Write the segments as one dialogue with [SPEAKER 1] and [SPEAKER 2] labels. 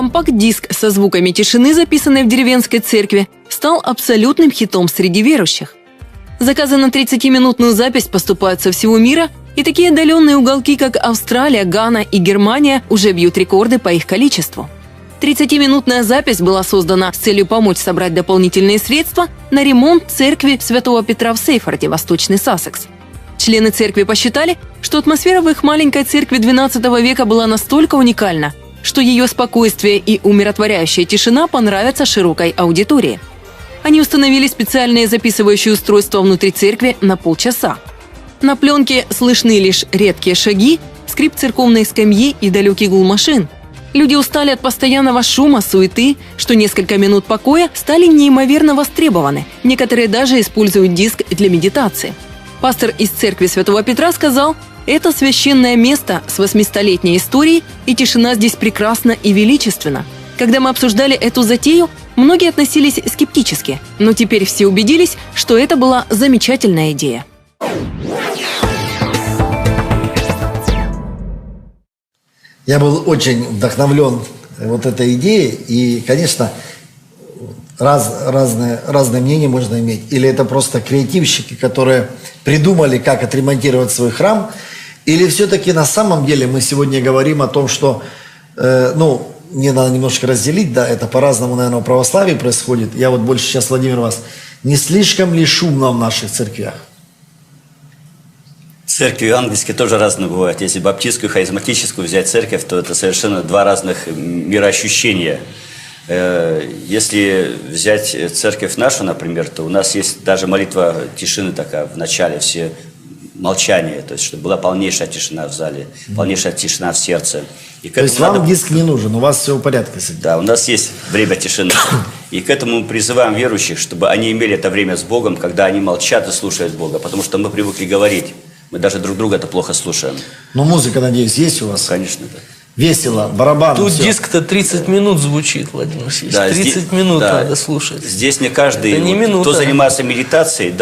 [SPEAKER 1] Компакт-диск со звуками тишины, записанной в деревенской церкви, стал абсолютным хитом среди верующих. Заказы на 30-минутную запись поступают со всего мира, и такие отдаленные уголки, как Австралия, Гана и Германия, уже бьют рекорды по их количеству. 30-минутная запись была создана с целью помочь собрать дополнительные средства на ремонт церкви Святого Петра в Сейфорде, Восточный Сассекс. Члены церкви посчитали, что атмосфера в их маленькой церкви XII века была настолько уникальна, что ее спокойствие и умиротворяющая тишина понравятся широкой аудитории. Они установили специальные записывающие устройства внутри церкви на полчаса. На пленке слышны лишь редкие шаги, скрип церковной скамьи и далекий гул машин. Люди устали от постоянного шума, суеты, что несколько минут покоя стали неимоверно востребованы. Некоторые даже используют диск для медитации. Пастор из церкви Святого Петра сказал: «Это священное место с 800-летней историей, и тишина здесь прекрасна и величественна». Когда мы обсуждали эту затею, многие относились скептически, но теперь все убедились, что это была замечательная идея.
[SPEAKER 2] Я был очень вдохновлен вот этой идеей, и, конечно, разные мнения можно иметь. Или это просто креативщики, которые придумали, как отремонтировать свой храм, или все-таки на самом деле мы сегодня говорим о том, что, мне надо немножко разделить, да, это по-разному, наверное, в православии происходит. Я вот больше сейчас, Владимир, вас, не слишком ли шумно в наших церквях?
[SPEAKER 3] Церкви евангельские тоже разные бывают. Если баптистскую, харизматическую взять церковь, то это совершенно два разных мироощущения. Если взять церковь нашу, например, то у нас есть даже молитва тишины такая в начале, все молчание, то есть чтобы была полнейшая тишина в зале, полнейшая тишина в сердце. И
[SPEAKER 2] то есть вам диск не нужен, у вас все в порядке с этим?
[SPEAKER 3] Да, у нас есть время тишины. И к этому мы призываем верующих, чтобы они имели это время с Богом, когда они молчат и слушают Бога, потому что мы привыкли говорить. Мы даже друг друга-то плохо слушаем.
[SPEAKER 2] Но музыка, надеюсь, есть у вас?
[SPEAKER 3] Конечно, да.
[SPEAKER 2] Весело, барабан.
[SPEAKER 4] Тут
[SPEAKER 2] все.
[SPEAKER 4] диск-то 30 минут звучит, Владимир Васильевич.
[SPEAKER 3] Да,
[SPEAKER 4] 30 минут
[SPEAKER 3] да,
[SPEAKER 4] надо слушать.
[SPEAKER 3] Здесь не каждый,
[SPEAKER 4] это не
[SPEAKER 3] кто занимается медитацией,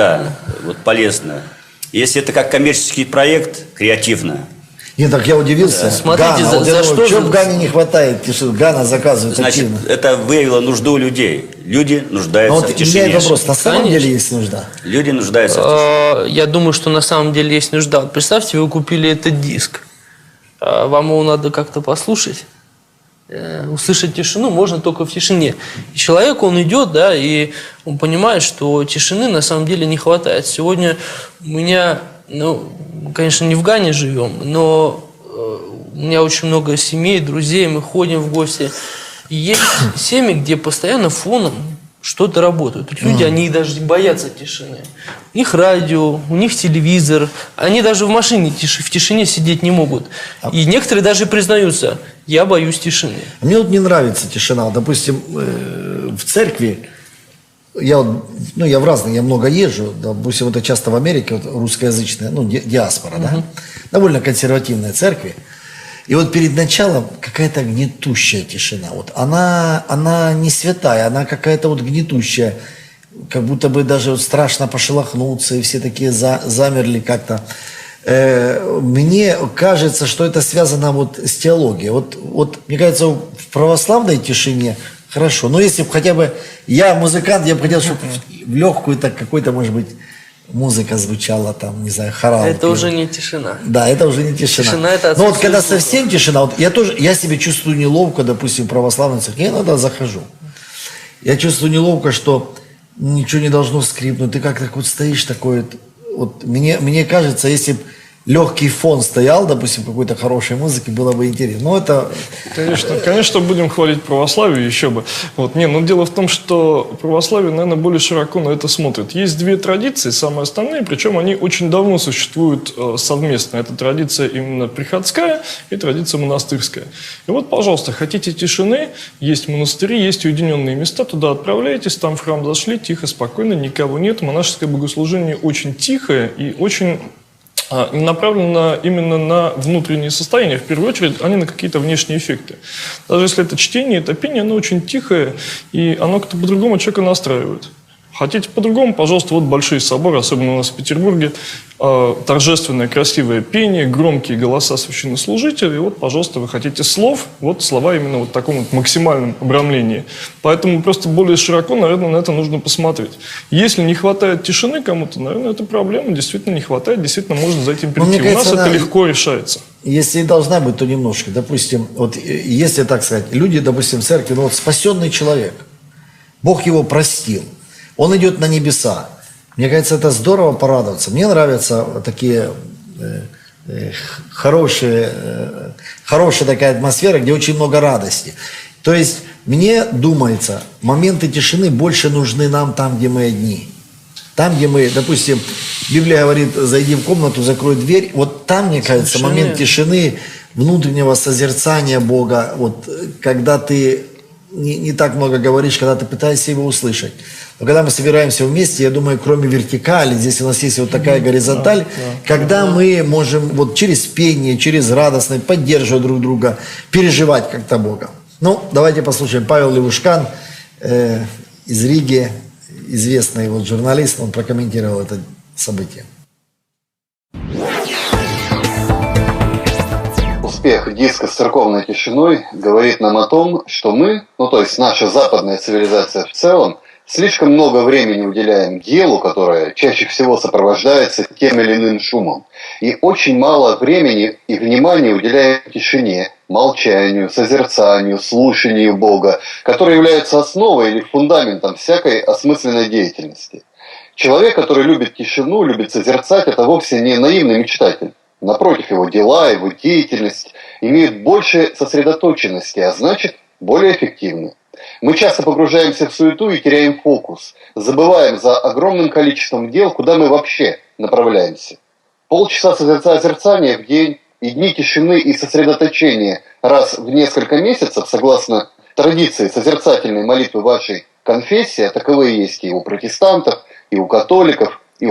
[SPEAKER 3] вот полезно. Если это как коммерческий проект, креативно.
[SPEAKER 2] Нет, так я удивился.
[SPEAKER 4] Да. Смотрите,
[SPEAKER 2] Гана,
[SPEAKER 4] за что
[SPEAKER 2] в Гане не хватает тишины? Гана заказывает.
[SPEAKER 3] Значит,
[SPEAKER 2] активно.
[SPEAKER 3] это выявило нужду у людей. Люди нуждаются в тишине.
[SPEAKER 2] У меня вопрос, на самом деле есть нужда?
[SPEAKER 3] Люди нуждаются в тишине.
[SPEAKER 4] Я думаю, что на самом деле есть нужда. Вот представьте, вы купили этот диск. Вам его надо как-то послушать. Услышать тишину можно только в тишине. И человек, он идет, да, и он понимает, что тишины на самом деле не хватает. Сегодня у меня, конечно, не в Гане живем, но у меня очень много семей, друзей, мы ходим в гости. И есть семьи, где постоянно фоном что-то работает. Тут люди, они даже боятся тишины. У них радио, у них телевизор. Они даже в машине в тишине сидеть не могут. И некоторые даже признаются: я боюсь тишины.
[SPEAKER 2] Мне вот не нравится тишина. Допустим, в церкви, я много езжу, допустим, это часто в Америке, вот русскоязычная, диаспора, да, довольно консервативные церкви. И вот перед началом какая-то гнетущая тишина. Вот она не святая, она какая-то вот гнетущая. Как будто бы даже вот страшно пошелохнуться, и все такие замерли как-то. Мне кажется, что это связано вот с теологией. Вот мне кажется, в православной тишине хорошо. Но если бы хотя бы я музыкант, я бы хотел, чтобы в легкую так какой-то, может быть, музыка звучала там, не знаю, хорал.
[SPEAKER 4] Это уже не тишина.
[SPEAKER 2] Да, это уже не тишина.
[SPEAKER 4] Тишина это
[SPEAKER 2] но вот когда совсем тишина, вот я себя чувствую неловко, допустим, в православной церкви, я иногда захожу. Я чувствую неловко, что ничего не должно скрипнуть. Ты как так вот стоишь такой, вот мне кажется, если бы легкий фон стоял, допустим, какой-то хорошей музыки, было бы интересно. Но это...
[SPEAKER 5] Конечно, будем хвалить православие, еще бы. Дело в том, что православие, наверное, более широко на это смотрит. Есть две традиции, самые основные, причем они очень давно существуют совместно. Это традиция именно приходская и традиция монастырская. И вот, пожалуйста, хотите тишины, есть монастыри, есть уединенные места, туда отправляйтесь, там в храм зашли, тихо, спокойно, никого нет. Монашеское богослужение очень тихое и очень... направлено именно на внутреннее состояние, в первую очередь, а не на какие-то внешние эффекты. Даже если это чтение, это пение, оно очень тихое, и оно как-то по-другому человека настраивает. Хотите по-другому, пожалуйста, вот большие соборы, особенно у нас в Петербурге, торжественное, красивое пение, громкие голоса священнослужителей. Вот, пожалуйста, вы хотите слов, вот слова именно вот в таком вот максимальном обрамлении. Поэтому просто более широко, наверное, на это нужно посмотреть. Если не хватает тишины кому-то, наверное, это проблема, действительно не хватает, действительно можно за этим прийти.
[SPEAKER 2] Мне кажется,
[SPEAKER 5] у нас это легко решается.
[SPEAKER 2] Если и должна быть, то немножко. Допустим, вот если так сказать, люди, допустим, в церкви, ну вот спасенный человек, Бог его простил, он идет на небеса. Мне кажется, это здорово порадоваться. Мне нравятся такие хорошая такая атмосфера, где очень много радости. То есть, мне думается, моменты тишины больше нужны нам там, где мы одни. Там, где мы, допустим, Библия говорит, зайди в комнату, закрой дверь. Вот там, мне кажется, момент тишины, внутреннего созерцания Бога, вот когда ты не так много говоришь, когда ты пытаешься его услышать. Но когда мы собираемся вместе, я думаю, кроме вертикали, здесь у нас есть вот такая горизонталь, когда мы можем вот через пение, через радостность поддерживать друг друга, переживать как-то Бога. Ну, давайте послушаем. Павел Левушкан из Риги, известный вот журналист, он прокомментировал это событие.
[SPEAKER 6] Успех диска с церковной тишиной говорит нам о том, что мы, ну то есть наша западная цивилизация в целом, слишком много времени уделяем делу, которое чаще всего сопровождается тем или иным шумом, и очень мало времени и внимания уделяем тишине, молчанию, созерцанию, слушанию Бога, которые являются основой или фундаментом всякой осмысленной деятельности. Человек, который любит тишину, любит созерцать, это вовсе не наивный мечтатель. Напротив, его дела, его деятельность имеют больше сосредоточенности, а значит, более эффективны. Мы часто погружаемся в суету и теряем фокус, забываем за огромным количеством дел, куда мы вообще направляемся. Полчаса созерцания в день и дни тишины и сосредоточения раз в несколько месяцев, согласно традиции созерцательной молитвы вашей конфессии, а таковые есть и у протестантов, и у католиков, и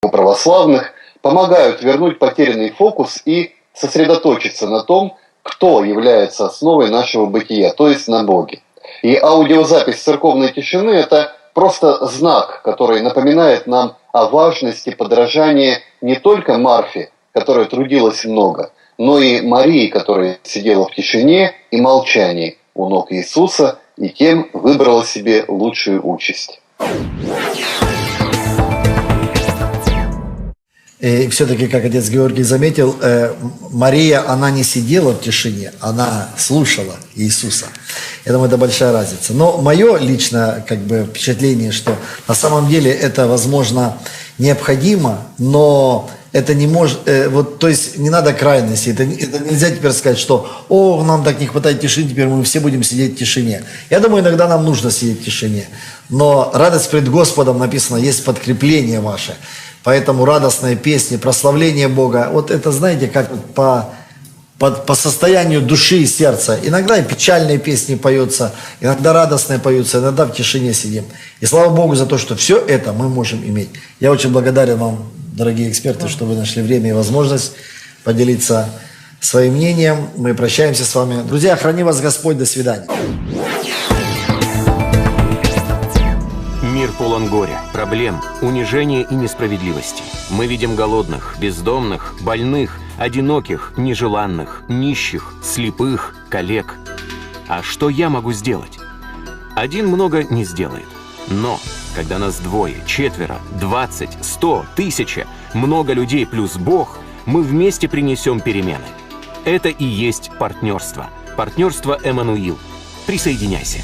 [SPEAKER 6] у православных, помогают вернуть потерянный фокус и сосредоточиться на том, кто является основой нашего бытия, то есть на Боге. И аудиозапись церковной тишины – это просто знак, который напоминает нам о важности подражания не только Марфе, которая трудилась много, но и Марии, которая сидела в тишине и молчании у ног Иисуса и тем выбрала себе лучшую участь.
[SPEAKER 2] И все-таки, как отец Георгий заметил, Мария, она не сидела в тишине, она слушала Иисуса. Я думаю, это большая разница. Но мое личное впечатление, что на самом деле это, возможно, необходимо, но это не может, то есть не надо крайности. Это нельзя теперь сказать, что нам так не хватает тишины, теперь мы все будем сидеть в тишине. Я думаю, иногда нам нужно сидеть в тишине. Но радость пред Господом написано, есть подкрепление ваше. Поэтому радостные песни, прославление Бога, вот это, знаете, как по состоянию души и сердца. Иногда и печальные песни поются, иногда радостные поются, иногда в тишине сидим. И слава Богу за то, что все это мы можем иметь. Я очень благодарен вам, дорогие эксперты, что вы нашли время и возможность поделиться своим мнением. Мы прощаемся с вами. Друзья, храни вас Господь. До свидания.
[SPEAKER 7] Мир полон горя, проблем, унижения и несправедливости. Мы видим голодных, бездомных, больных, одиноких, нежеланных, нищих, слепых, калек. А что я могу сделать? Один много не сделает. Но когда нас двое, четверо, 20, 100, 1000, много людей плюс Бог, мы вместе принесем перемены. Это и есть партнерство. Партнерство Эммануил. Присоединяйся.